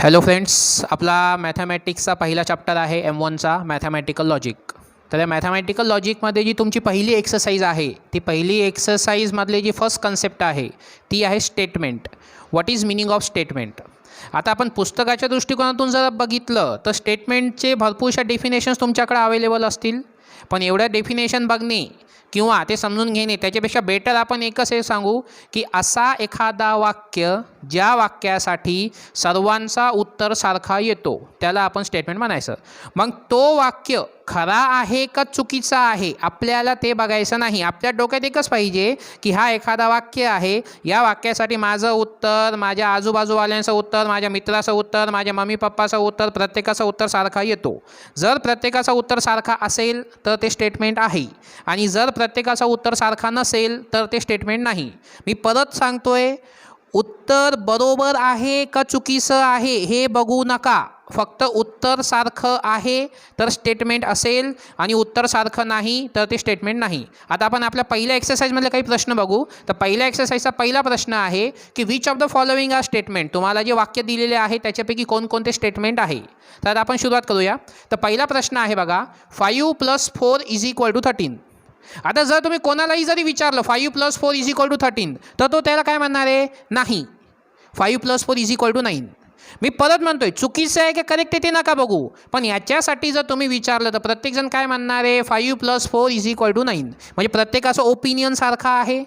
Hello friends, आपला मॅथमॅटिक्सचा पहिला chapter आहे M1चा मॅथमॅटिकल लॉजिक. तर या मॅथमॅटिकल लॉजिकमध्ये जी तुमची पहिली एक्सरसाइज आहे, ती पहिली एक्सरसाइजमधली जी फर्स्ट कन्सेप्ट आहे ती आहे statement. What is meaning of statement. आता आपण पुस्तकाच्या दृष्टिकोनातून जर बघितलं तर स्टेटमेंटचे भरपूरशा डेफिनेशन्स तुमच्याकडे अवेलेबल असतील, पण एवढ्या डेफिनेशन बघणे किंवा ते समजून घेणे त्याच्यापेक्षा बेटर आपण एकच हे सांगू की असा एखादा वाक्य ज्या वाक्यासाठी सर्वांचा उत्तर सारखा येतो त्याला आपण स्टेटमेंट म्हणायचं. मग तो वाक्य खरा आहे का चुकीचा आहे आपल्याला ते बघायचं नाही. आपल्या डोक्यात एकच पाहिजे की हा एखादा वाक्य आहे, या वाक्यासाठी माझं उत्तर, माझ्या आजूबाजूवाल्यांचं उत्तर, माझ्या मित्राचं उत्तर, माझ्या मम्मी पप्पाचं उत्तर, प्रत्येकाचं उत्तर सारखा येतो. जर प्रत्येकाचं उत्तर सारखा असेल तर ते स्टेटमेंट आहे, आणि जर प्रत्येकाचं उत्तर सारखा नसेल तर ते स्टेटमेंट नाही. मी परत सांगतोय, उत्तर बरोबर आहे का चुकीचं आहे हे बघू नका. फक्त उत्तर सारखं आहे तर स्टेटमेंट असेल, आणि उत्तर सारखं नाही तर ते स्टेटमेंट नाही. आता आपण आपल्या पहिल्या एक्सरसाइजमधले काही प्रश्न बघू. तर पहिल्या एक्सरसाइजचा पहिला प्रश्न आहे की which of the following are statement. तुम्हाला जे वाक्य दिलेले आहे त्याच्यापैकी कोणकोणते स्टेटमेंट आहे. तर आपण सुरुवात करूया. तर पहिला प्रश्न आहे बघा, 5 + 4 = 13. आता जर तुम्ही कोणालाही जरी विचारलं 5 + 4 = 13 तर तो त्याला काय म्हणणार आहे? नाही. 5 + 4 = 9. मी परत म्हणतोय, चुकीचं आहे की करेक्ट आहे ते नका बघू, पण याच्यासाठी जर तुम्ही विचारलं तर प्रत्येकजण काय म्हणणार आहे? 5 + 4 = 9. म्हणजे प्रत्येकाचं ओपिनियन सारखा आहे.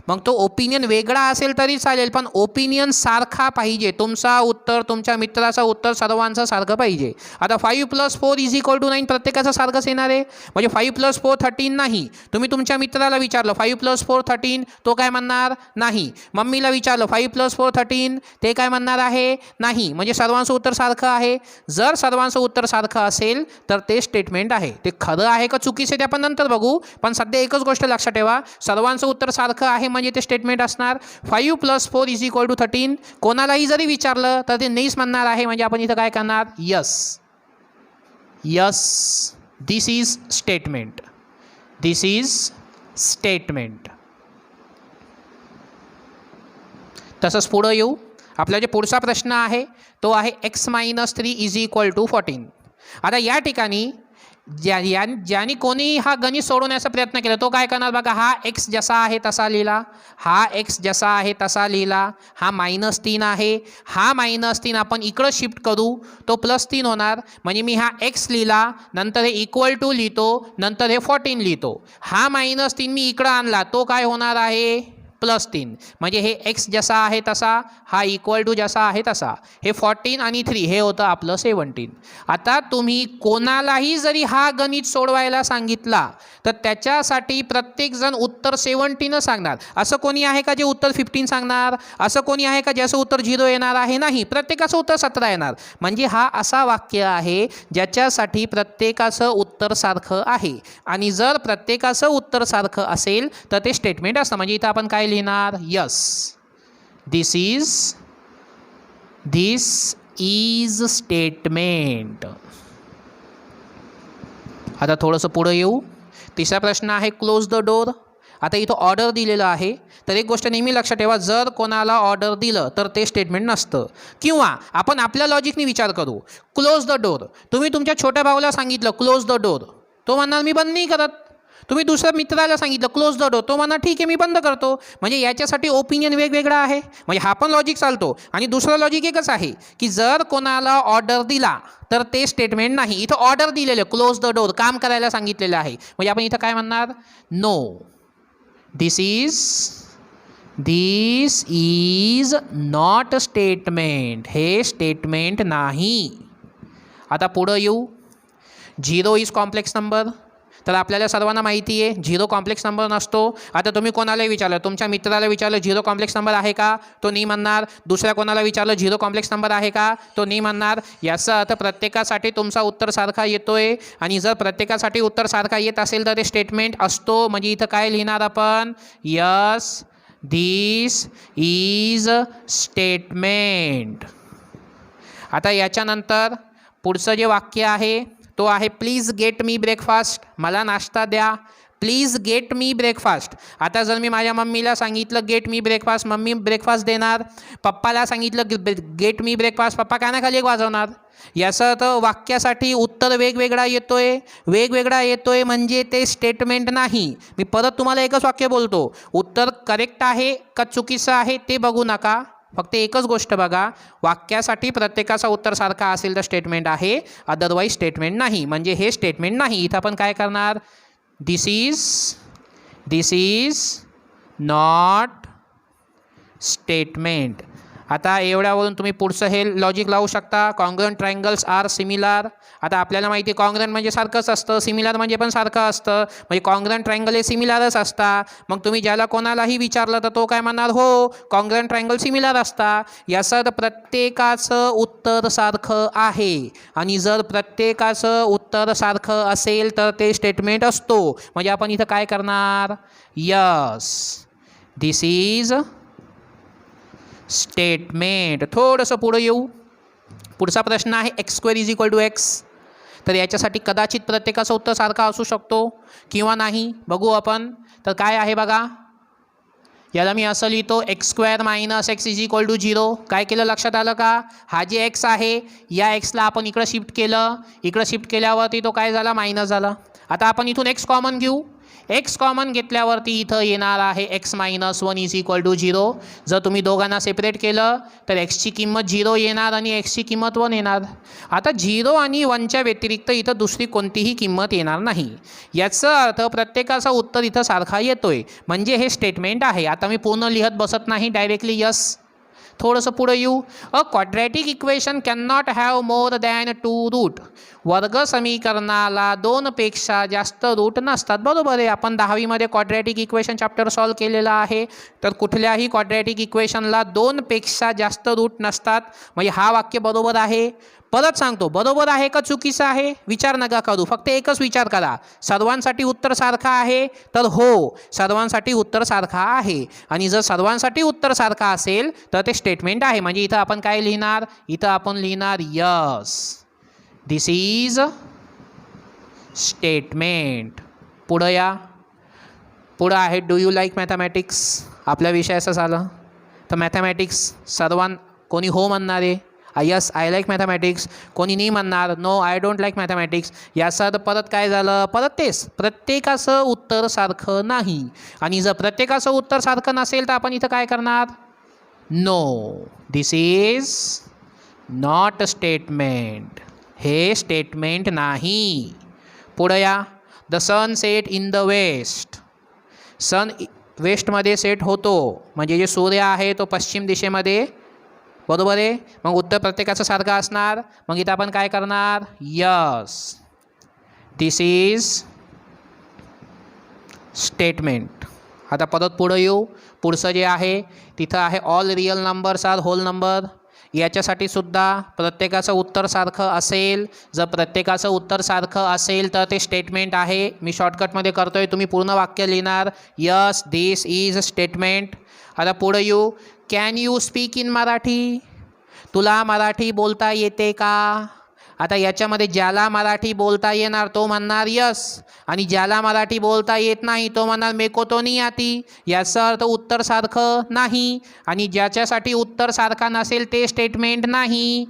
मग तो ओपिनियन वेगळा असेल तरी चालेल, पण ओपिनियन सारखा पाहिजे. तुमचा उत्तर, तुमच्या मित्राचं उत्तर सर्वांचं सारखं पाहिजे. आता 5 + 4 = 9 प्रत्येकाचं सारखंच येणार आहे. म्हणजे 5 + 4 13 नाही. तुम्ही तुमच्या मित्राला विचारलं 5 + 4 13, तो काय म्हणणार? नाही. मम्मीला विचारलं 5 + 4 13, ते काय म्हणणार आहे? नाही. म्हणजे सर्वांचं उत्तर सारखं आहे. जर सर्वांचं उत्तर सारखं असेल तर ते स्टेटमेंट आहे. ते खरं आहे का चुकीचं ते आपण नंतर बघू, पण सध्या एकच गोष्ट लक्षात ठेवा, सर्वांचं उत्तर सारखं आहे म्हणजे ते स्टेटमेंट असणार. 5 + 4 = 13 कोणालाही जरी विचारलं तर ते नाहीच म्हणणार आहे. म्हणजे आपण इथं काय करणार? Yes, yes, this is statement, this is statement. तसंच पुढं येऊ. आपला जे पुढचा प्रश्न आहे तो आहे x - 3 = 14. आता या ठिकाणी ज्याने कोणी हा गणित सोडवण्याचा प्रयत्न केला तो काय करणार बघा, हा x जसा आहे तसा लिहिला, हा x जसा आहे तसा लिहिला, हा -3 आहे, हा -3 आपण इकडं शिफ्ट करू तो +3 होणार. म्हणजे मी हा x लिहिला, नंतर हे = लिहितो, नंतर हे 14 लिहितो. हा -3 मी इकडं आणला तो काय होणार आहे? +3. म्हणजे हे x जसा आहे तसा, हा = जसा आहे तसा, हे 14 आणि 3 हे होतं आपलं 17. आता तुम्ही कोणालाही जरी हा गणित सोडवायला सांगितला तर त्याच्यासाठी प्रत्येकजण उत्तर 17 सांगणार. असं कोणी आहे का जे उत्तर 15 सांगणार? असं कोणी आहे का ज्याचं उत्तर 0 येणार आहे? नाही. प्रत्येकाचं उत्तर 17 येणार. म्हणजे हा असा वाक्य आहे ज्याच्यासाठी प्रत्येकाचं उत्तर सारखं आहे, आणि जर प्रत्येकाचं उत्तर सारखं असेल तर ते स्टेटमेंट असतं. म्हणजे इथं आपण काय लिहिणार? Yes, this is statement. आता थोडंसं पुढं येऊ. तिसरा प्रश्न आहे क्लोज द डोर. आता इथं ऑर्डर दिलेलं आहे, तर एक गोष्ट नेहमी लक्षात ठेवा, जर कोणाला ऑर्डर दिलं तर ते स्टेटमेंट नसतं. किंवा आपण आपल्या लॉजिकने विचार करू, क्लोज द डोर. तुम्ही तुमच्या छोट्या भावाला सांगितलं क्लोज द डोर, तो म्हणणार मी बंद नाही करत. तुम्ही दुसऱ्या मित्राला सांगितलं क्लोज द डोर, तो म्हणा ठीक आहे मी बंद करतो. म्हणजे याच्यासाठी ओपिनियन वेगवेगळा आहे. म्हणजे हा पण लॉजिक चालतो. आणि दुसरं लॉजिक एकच आहे की जर कोणाला ऑर्डर दिला तर ते स्टेटमेंट नाही. इथं ऑर्डर दिलेलं क्लोज द डोर, काम करायला सांगितलेलं आहे. म्हणजे आपण इथं काय म्हणणार? No, this is not statement. हे स्टेटमेंट नाही. आता पुढं येऊ. 0 इज कॉम्प्लेक्स नंबर. तर आपल्याला सर्वांना माहिती आहे 0 कॉम्प्लेक्स नंबर नसतो. आता तुम्ही कोणालाही विचारलं, तुमच्या मित्राला विचारलं 0 कॉम्प्लेक्स नंबर आहे का, तो नाही म्हणणार. दुसऱ्या कोणाला विचारलं 0 कॉम्प्लेक्स नंबर आहे का, तो नाही म्हणणार. याचा अर्थ प्रत्येकासाठी तुमचा उत्तर सारखा येतोय, आणि जर प्रत्येकासाठी उत्तर सारखा येत असेल तर ते स्टेटमेंट असतो. म्हणजे इथं काय लिहिणार आपण? Yes, this is statement. आता याच्यानंतर पुढचं जे वाक्य आहे तो आहे प्लीज गेट मी ब्रेकफास्ट. मला नाश्ता द्या. Please get me breakfast. आता जर मी माझ्या मम्मीला सांगितलं get me breakfast, mummy breakfast देणार. पप्पाला सांगितलं गेट मी ब्रेकफास्ट, पप्पा कानाखाली एक वाजवणार. याचा अर्थ वाक्यासाठी उत्तर वेगवेगळा येतोय म्हणजे ते स्टेटमेंट नाही. मी परत तुम्हाला एकच वाक्य बोलतो, उत्तर करेक्ट आहे का चुकीचं आहे ते बघू नका, फक्त एकच गोष्ट बघा, वाक्यासाठी प्रत्येकाचा उत्तर सारखा असेल तर स्टेटमेंट आहे, अदरवाईज स्टेटमेंट नाही. म्हणजे हे स्टेटमेंट नाही. इथं आपण काय करणार, दिस इज नॉट स्टेटमेंट. आता एवढ्यावरून तुम्ही पुढचं हे लॉजिक लावू शकता. Congruent triangles are similar. आता आपल्याला माहिती आहे कॉन्ग्रुएंट म्हणजे सारखंच असतं, सिमिलर म्हणजे पण सारखं असतं, म्हणजे कॉन्ग्रुएंट ट्रायंगल हे सिमिलरच असतात. मग तुम्ही ज्याला कोणालाही विचारलं तर तो काय म्हणणार, हो कॉन्ग्रुएंट ट्रायंगल सिमिलर असतात. याचं प्रत्येकाचं उत्तर सारखं आहे, आणि जर प्रत्येकाचं उत्तर सारखं असेल तर ते स्टेटमेंट असतो. म्हणजे आपण इथं काय करणार, यस दिस इज स्टेटमेंट. थोडंसं पुढं येऊ. पुढचा प्रश्न आहे x²= x. तर याच्यासाठी कदाचित प्रत्येकाचं उत्तर सारखं असू शकतो किंवा नाही, बघू आपण. तर काय आहे बघा, याला मी असं लिहितो x² - x = 0. काय केलं लक्षात आलं का, हा जे x आहे या xला आपण इकडं शिफ्ट केलं, इकडं शिफ्ट केल्यावरती तो काय झाला, मायनस झाला. आता आपण इथून x कॉमन घेऊ. x कॉमन घेतल्यावरती इथं येणार आहे x - 1 = 0. जर तुम्ही दोघांना सेपरेट केलं तर xची किंमत 0 येणार आणि xची किंमत 1 येणार. आता 0 आणि 1च्या व्यतिरिक्त इथं दुसरी कोणतीही किंमत येणार नाही. याचा अर्थ प्रत्येकाचा उत्तर इथं सारखा येतोय, म्हणजे हे स्टेटमेंट आहे. आता मी पूर्ण लिहत बसत नाही, डायरेक्टली यस. थोडंसं पुढं येऊ. A quadratic equation can not have more than 2 root. वर्ग समीकरणाला 2पेक्षा जास्त रूट नसतात. बरोबर आहे, आपण 10वीमध्ये क्वाड्रॅटिक इक्वेशन चॅप्टर सॉल्व केलेला आहे. तर कुठल्याही क्वाड्रॅटिक इक्वेशनला 2पेक्षा जास्त रूट नसतात. म्हणजे हा वाक्य बरोबर आहे. परत सांगतो, बरोबर आहे का चुकीचं आहे विचार नका करू, फक्त एकच विचार करा, सर्वांसाठी उत्तर सारखं आहे तर हो, सर्वांसाठी उत्तर सारखा आहे. आणि जर सर्वांसाठी उत्तर सारखा असेल तर ते स्टेटमेंट आहे. म्हणजे इथं आपण काय लिहिणार, इथं आपण लिहिणार यस दिस इज स्टेटमेंट. पुढं या. पुढं आहे डू यू लाईक मॅथमॅटिक्स. आपला विषय असं झालं तर मॅथमॅटिक्स कोणी हो म्हणणार आहे, यस आय लाईक मॅथमॅटिक्स. कोणी नाही म्हणणार, no I don't like mathematics. याचं परत काय झालं, परत तेच, प्रत्येकाचं उत्तर सारखं नाही. आणि जर प्रत्येकाचं उत्तर सारखं नसेल तर आपण इथं काय करणार, no this is not statement. हे स्टेटमेंट नाही. पुढं या. The sun set in the west. Sun वेस्टमध्ये सेट होतो, म्हणजे जे सूर्य आहे तो पश्चिम दिशेमध्ये, बरोबर आहे. मग उत्तर प्रत्येकाचं सारखं असणार. मग इथं आपण काय करणार, यस दिस इज स्टेटमेंट. आता परत पुढं येऊ. पुढचं जे आहे तिथं आहे all real numbers are whole number. याच्यासाठी सुद्धा प्रत्येकाचं उत्तर सारखं असेल. जर प्रत्येकाचं उत्तर सारखं असेल तर ते स्टेटमेंट आहे. मी शॉर्टकटमध्ये करतोय, तुम्ही पूर्ण वाक्य लिहिणार यस दिस इज स्टेटमेंट. आता पुढं येऊ. Can you speak in Marathi. तुला मराठी बोलता येते का. आता याच्यामध्ये ज्याला मराठी बोलता येणार तो म्हणणार यस, आणि ज्याला मराठी बोलता येत नाही तो म्हणणार मेको तो नहीं आती. याचा अर्थ उत्तर सारखं नाही, आणि ज्याच्यासाठी उत्तर सारखा नसेल ते स्टेटमेंट नाही.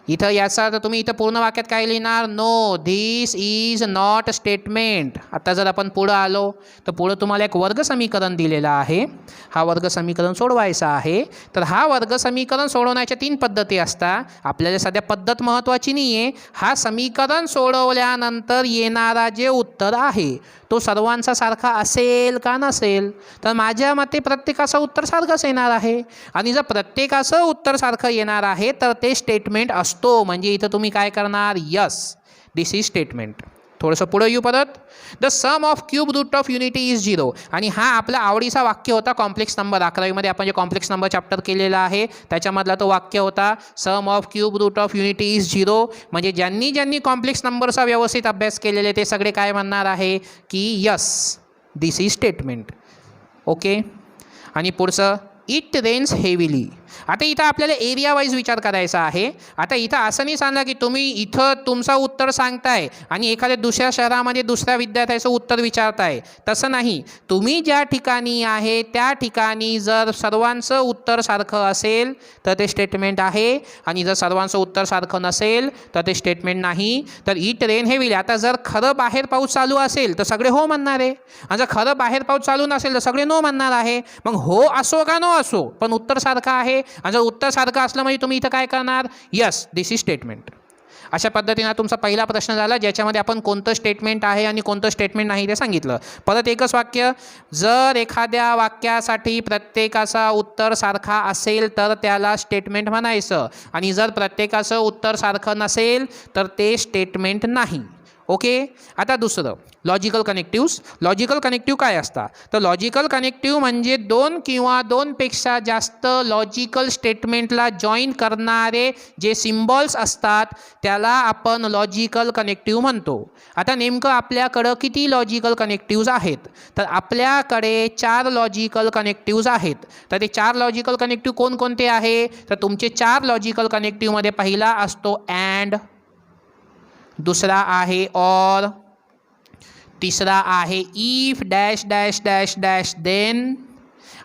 इथं याचा अर्थ तुम्ही इथं पूर्ण वाक्यात काय लिहिणार, no this is not statement. आता जर आपण पुढं आलो तर पुढं तुम्हाला एक वर्ग समीकरण दिलेलं आहे. हा वर्ग समीकरण सोडवायचा आहे. तर हा वर्ग समीकरण सोडवण्याच्या 3 पद्धती असतात. आपल्याला सध्या पद्धत महत्त्वाची नाही आहे. हा समीकरण सोडवल्यानंतर येणारा जे उत्तर आहे तो सर्वांचा सारखा असेल का नसेल. तर माझ्या मते प्रत्येकाचं उत्तर सारखंच येणार आहे, आणि जर प्रत्येकाचं उत्तर सारखं येणार आहे तर ते स्टेटमेंट असतो. म्हणजे इथं तुम्ही काय करणार, यस दिस इज स्टेटमेंट. थोडंसं पुढं येऊ परत. The sum of cube root of unity is 0. आणि हा आपला आवडीचा वाक्य होता कॉम्प्लेक्स नंबर. 11वीमध्ये आपण जे कॉम्प्लेक्स नंबर चॅप्टर केलेला आहे त्याच्यामधला तो वाक्य होता sum of cube root of unity is 0. म्हणजे ज्यांनी कॉम्प्लेक्स नंबरचा व्यवस्थित अभ्यास केलेले ते सगळे काय म्हणणार आहे की yes this is statement. Okay. आणि पुढचं इट रेन्स हेविली. आता इथं आपल्याला एरिया वाईज विचार करायचा आहे. आता इथं असं नाही सांगा की तुम्ही इथं तुमचं उत्तर सांगताय आणि एखाद्या दुसऱ्या शहरामध्ये दुसऱ्या विद्यार्थ्याचं उत्तर विचारताय, तसं नाही. तुम्ही ज्या ठिकाणी आहे त्या ठिकाणी जर सर्वांचं उत्तर सारखं असेल तर ते स्टेटमेंट आहे, आणि जर सर्वांचं उत्तर सारखं नसेल तर ते स्टेटमेंट नाही. तर इट रेन हेविली, आता जर खरं बाहेर पाऊस चालू असेल तर सगळे हो म्हणणार आहे, आणि जर खरं बाहेर पाऊस चालू नसेल तर सगळे नो म्हणणार आहे. मग हो असो का नो असो, पण उत्तर सारखं आहे. आणि जर उत्तर सारखं असलं म्हणजे तुम्ही इथं काय करणार, यस दिस इज स्टेटमेंट. अशा पद्धतीनं तुमचा पहिला प्रश्न झाला, ज्याच्यामध्ये आपण कोणतं स्टेटमेंट आहे आणि कोणतं स्टेटमेंट नाही ते सांगितलं. परत एकच वाक्य, जर एखाद्या वाक्यासाठी प्रत्येकाचा उत्तर सारखा असेल तर त्याला स्टेटमेंट म्हणायचं, आणि जर प्रत्येकाचं उत्तर सारखं नसेल तर ते स्टेटमेंट नाही. ओके. आता दुसरं लॉजिकल कनेक्टिव्स. लॉजिकल कनेक्टिव्ह काय असतात, तर लॉजिकल कनेक्टिव्ह म्हणजे दोन किंवा दोनपेक्षा जास्त लॉजिकल स्टेटमेंटला जॉईन करणारे जे सिम्बॉल्स असतात त्याला आपण लॉजिकल कनेक्टिव्ह म्हणतो. आता नेमकं आपल्याकडं किती लॉजिकल कनेक्टिव्ज आहेत, तर आपल्याकडे 4 लॉजिकल कनेक्टिव्ज आहेत. तर ते 4 लॉजिकल कनेक्टिव्ह कोणकोणते आहे, तर तुमचे 4 लॉजिकल कनेक्टिव्हमध्ये पहिला असतो अँड, दुसरा आहे ऑर, तिसरा आहे if dash dash dash dash then,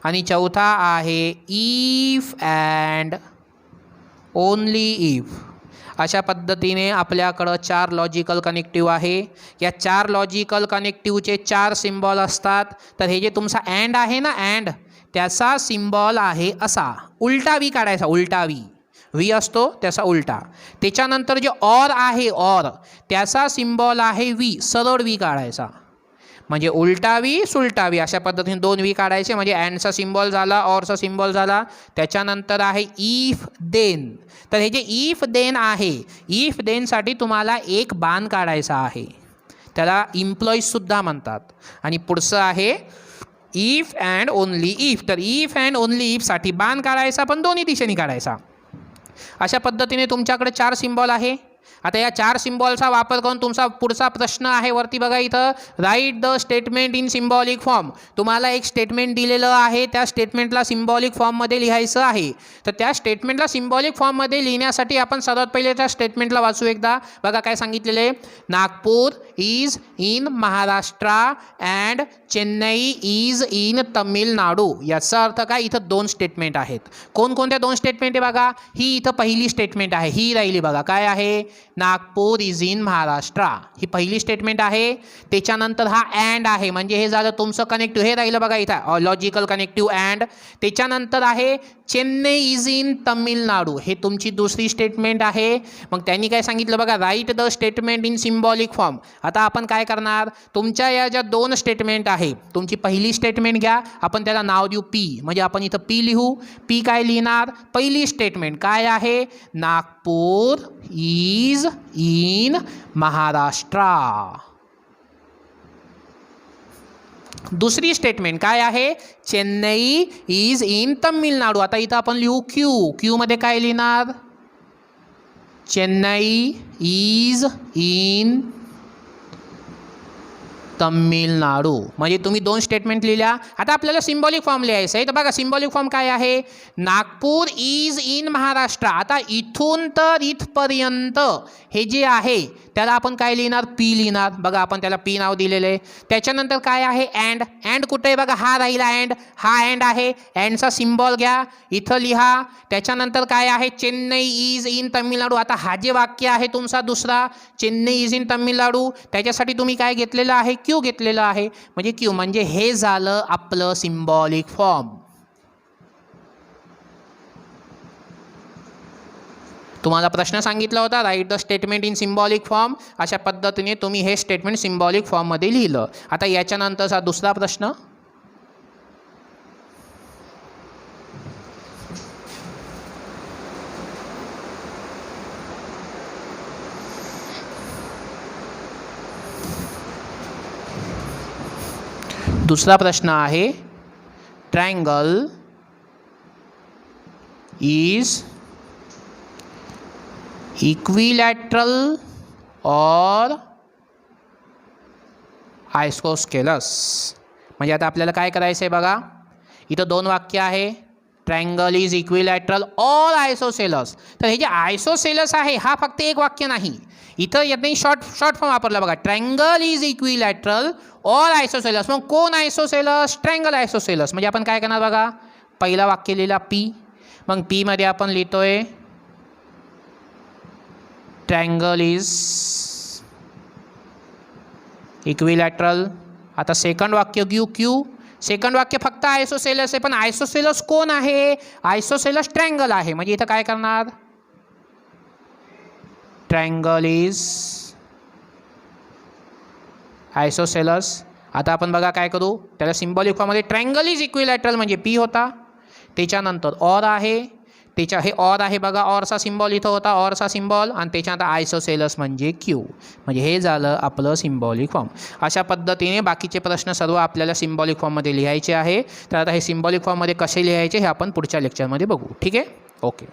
आणि चौथा आहे इफ अँड ओनली इफ. अशा पद्धतीने आपल्याकडं 4 लॉजिकल कनेक्टिव्ह आहे. या 4 लॉजिकल कनेक्टिव्हचे 4 सिम्बॉल असतात. तर हे जे तुमचा अँड आहे ना, अँड त्याचा सिम्बॉल आहे असा उलटा वी काढायचा, उलटा वी, व्ही असतो त्याचा उलटा. त्याच्यानंतर जे ऑर आहे, ऑर त्याचा सिम्बॉल आहे व्ही, सरळ व्ही काढायचा, म्हणजे उलटा व्ही सुलटा व्ही, अशा पद्धतीने 2 व्ही काढायचे. म्हणजे अँडचा सिम्बॉल झाला, ऑरचा सिम्बॉल झाला. त्याच्यानंतर आहे इफ देन. तर हे जे इफ देन आहे, इफ देनसाठी तुम्हाला एक बाण काढायचा आहे, त्याला इम्प्लॉईजसुद्धा म्हणतात. आणि पुढचं आहे इफ अँड ओनली इफ. तर इफ अँड ओनली इफसाठी बाण काढायचा, पण दोन्ही दिशेने काढायचा. अशा पद्धतीने तुमच्याकडे 4 सिम्बॉल आहे. आता या 4 सिम्बॉलचा वापर करून तुमचा पुढचा प्रश्न आहे, वरती बघा इथं, write the statement in symbolic form. तुम्हाला एक स्टेटमेंट दिलेलं आहे, त्या स्टेटमेंटला सिम्बॉलिक फॉर्ममध्ये लिहायचं आहे. तर त्या स्टेटमेंटला सिम्बॉलिक फॉर्ममध्ये लिहिण्यासाठी आपण सर्वात पहिले त्या स्टेटमेंटला वाचू एकदा. बघा काय सांगितलेलं आहे, Nagpur is in Maharashtra and Chennai is in Tamil Nadu. याचा अर्थ काय, इथं 2 स्टेटमेंट आहेत. कोणकोणत्या 2 स्टेटमेंट आहे बघा, ही इथं पहिली स्टेटमेंट आहे, ही राहिली बघा, काय आहे, नागपूर इज इन महाराष्ट्र, ही पहिली स्टेटमेंट आहे. त्याच्यानंतर हा अँड आहे, म्हणजे हे झालं तुमचं कनेक्टिव्ह, हे राहिलं बघा इथं लॉजिकल कनेक्टिव्ह अँड. त्याच्यानंतर आहे चेन्नई इज इन तमिळनाडू, हे तुमची दुसरी स्टेटमेंट आहे. मग त्यांनी काय सांगितलं बघा, write the statement in symbolic form. आता आपण काय करणार, तुमच्या या ज्या 2 स्टेटमेंट आहे, तुमची पहिली स्टेटमेंट घ्या, आपण त्याला नाव देऊ पी, म्हणजे आपण इथं पी लिहू. पी काय लिहिणार, पहिली स्टेटमेंट काय आहे, नागपूर इज इन महाराष्ट्र. दुसरी स्टेटमेंट काय आहे, चेन्नई इज इन तमिळनाडू. आता इथं आपण लिहू क्यू. क्यूमध्ये काय लिहिणार, चेन्नई इज इन तमिळनाडू. म्हणजे तुम्ही 2 स्टेटमेंट लिहिल्या. आता आपल्याला सिम्बॉलिक फॉर्म लिहायचं आहे. तर बघा सिम्बॉलिक फॉर्म काय आहे, नागपूर इज इन महाराष्ट्र. आता इथून तर इथपर्यंत हे जे आहे त्याला आपण काय लिहिणार, पी लिहिणार. बघा आपण त्याला पी नाव दिलेलं आहे. त्याच्यानंतर काय आहे, अँड. अँड कुठे आहे बघा, हा राहिला अँड, हा अँड आहे. अँडचा सिम्बॉल घ्या, इथं लिहा. त्याच्यानंतर काय आहे, चेन्नई इज इन तमिळनाडू. आता हा जे वाक्य आहे तुमचा दुसरा, चेन्नई इज इन तमिळनाडू, त्याच्यासाठी तुम्ही काय घेतलेलं आहे, क्यू घेतलेलं आहे. म्हणजे क्यू, म्हणजे हे झालं आपलं सिम्बॉलिक फॉर्म. तुम्हाला प्रश्न सांगितला होता, write the statement in symbolic form. अशा पद्धतीने तुम्ही हे स्टेटमेंट सिम्बॉलिक फॉर्ममध्ये लिहिलं. आता याच्यानंतरचा दुसरा प्रश्न, दुसरा प्रश्न आहे, ट्रायंगल इज इक्विलॅटरल और आयसोस्केलस. म्हणजे आता आपल्याला काय करायचं आहे बघा, इथं 2 वाक्य आहे. Triangle is equilateral or isosceles. तर हे जे आयसोसेलस आहे हा फक्त एक वाक्य नाही, इथं यातही शॉर्ट फॉर्म वापरला बघा. Triangle is equilateral or isosceles. मग कोण आयसोसेलस? ट्रायंगल आयसोसेलस. म्हणजे आपण काय करणार बघा, पहिला वाक्य लिहिला पी, मग पी मध्ये आपण लिहितोय ट्रायंगल इज इक्विलॅटरल. आता सेकंड वाक्य घेऊ क्यू. सेकंड वाक्य फक्त आयसोसेलस आहे, पण आयसोसेलस कोण आहे? आयसोसेलस ट्रायंगल आहे. म्हणजे इथं काय करणार, ट्रायंगल इज आयसोसेलस. आता आपण बघा काय करू, त्याला सिम्बॉलिक फॉर्ममध्ये ट्रायंगल इज इक्विलॅटरल म्हणजे पी होता, त्याच्यानंतर ऑर आहे, त्याच्या हे ऑर आहे बघा, ऑरचा सिम्बॉल इथं होता, ऑरचा सिम्बॉल, आणि त्याच्यानंतर आयसोसेलस म्हणजे क्यू. म्हणजे हे झालं आपलं सिम्बॉलिक फॉर्म. अशा पद्धतीने बाकीचे प्रश्न सर्व आपल्याला सिम्बॉलिक फॉर्ममध्ये लिहायचे आहे. तर आता हे सिम्बॉलिक फॉर्ममध्ये कसे लिहायचे हे आपण पुढच्या लेक्चरमध्ये बघू. ठीक आहे, ओके.